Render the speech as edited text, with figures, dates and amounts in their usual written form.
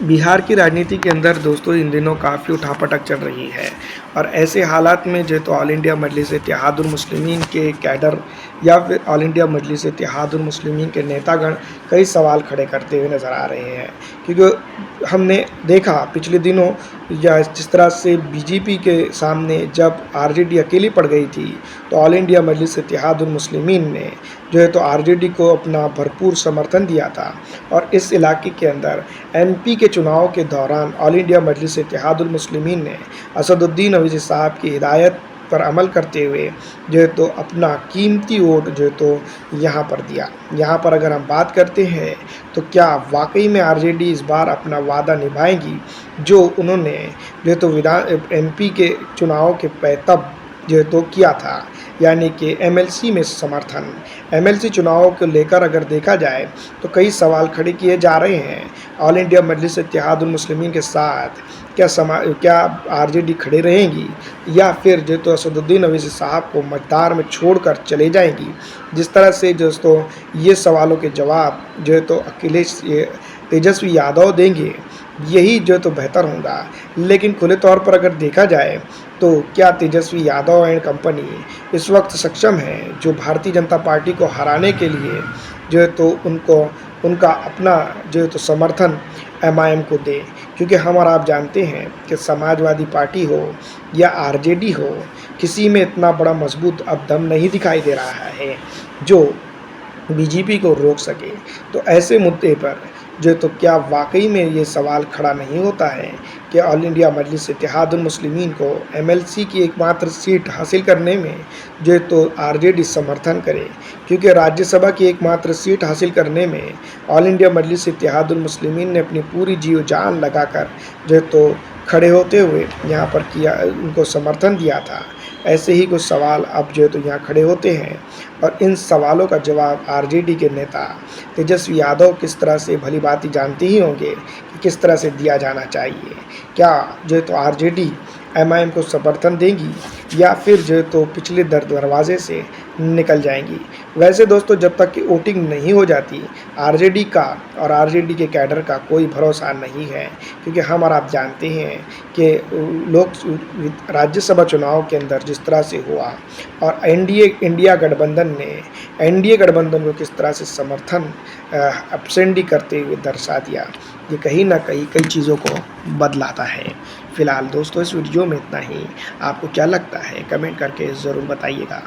बिहार की राजनीति के अंदर दोस्तों इन दिनों काफ़ी उठापटक चल रही है और ऐसे हालात में जो तो ऑल इंडिया मजलिस इत्तेहादुल मुस्लिमीन के कैडर या फिर ऑल इंडिया मजलिस इत्तेहादुल मुस्लिमीन के नेतागण कई सवाल खड़े करते हुए नज़र आ रहे हैं, क्योंकि हमने देखा पिछले दिनों या जिस तरह से बीजेपी के सामने जब आरजेडी अकेली पड़ गई थी तो ऑल इंडिया मजलिस इत्तेहादुल मुस्लिमीन ने जो है तो आरजेडी को अपना भरपूर समर्थन दिया था। और इस इलाके के अंदर एमपी के चुनाव के दौरान ऑल इंडिया मजलिस इत्तेहादुल मुस्लिमीन ने असदुद्दीन अवैसी साहब की हिदायत पर अमल करते हुए जो है तो अपना कीमती वोट जो है तो यहाँ पर दिया। यहाँ पर अगर हम बात करते हैं तो क्या वाकई में आरजेडी इस बार अपना वादा निभाएगी जो उन्होंने जो है तो एमपी के चुनाव के तब जो है तो किया था, यानी कि एमएलसी में समर्थन। एमएलसी चुनाव को लेकर अगर देखा जाए तो कई सवाल खड़े किए जा रहे हैं। ऑल इंडिया मजलिस इत्तेहादुल मुस्लिमीन के साथ क्या आरजेडी खड़े रहेंगी या फिर जो तो असदुद्दीन अवैसी साहब को मझधार में छोड़कर चले जाएंगी। जिस तरह से दोस्तों ये सवालों के जवाब जो है तो अखिलेश तेजस्वी यादव देंगे, यही जो तो बेहतर होगा। लेकिन खुले तौर पर अगर देखा जाए तो क्या तेजस्वी यादव एंड कंपनी इस वक्त सक्षम है जो भारतीय जनता पार्टी को हराने के लिए जो है तो उनका अपना जो है तो समर्थन एमआईएम को दे। क्योंकि हम और आप जानते हैं कि समाजवादी पार्टी हो या आरजेडी हो, किसी में इतना बड़ा मजबूत अब दम नहीं दिखाई दे रहा है जो बीजेपी को रोक सके। तो ऐसे मुद्दे पर जो तो क्या वाकई में ये सवाल खड़ा नहीं होता है कि ऑल इंडिया मजलिस इत्तेहादुल मुस्लिमीन को एमएलसी की एकमात्र सीट हासिल करने में जो तो आरजेडी समर्थन करे। क्योंकि राज्यसभा की एकमात्र सीट हासिल करने में ऑल इंडिया मजलिस इत्तेहादुल मुस्लिमीन ने अपनी पूरी जीव जान लगाकर जो तो खड़े होते हुए यहाँ पर किया, उनको समर्थन दिया था। ऐसे ही कुछ सवाल अब जो है तो यहाँ खड़े होते हैं और इन सवालों का जवाब आरजेडी के नेता तेजस्वी यादव किस तरह से भली भांति जानते ही होंगे कि किस तरह से दिया जाना चाहिए। क्या जो है तो आरजेडी एमआईएम को समर्थन देंगी या फिर जो है तो पिछले दरवाजे से निकल जाएंगी। वैसे दोस्तों जब तक कि वोटिंग नहीं हो जाती आरजेडी का और आरजेडी के कैडर का कोई भरोसा नहीं है। क्योंकि हम और आप जानते हैं कि लोग राज्यसभा चुनाव के अंदर जिस तरह से हुआ और इंडिया गठबंधन ने एनडीए गठबंधन को किस तरह से समर्थन अपसेंडी करते हुए दर्शा दिया, ये कहीं ना कहीं कई चीज़ों को बदलाता है। फ़िलहाल दोस्तों इस वीडियो में इतना ही। आपको क्या लगता है कमेंट करके ज़रूर बताइएगा।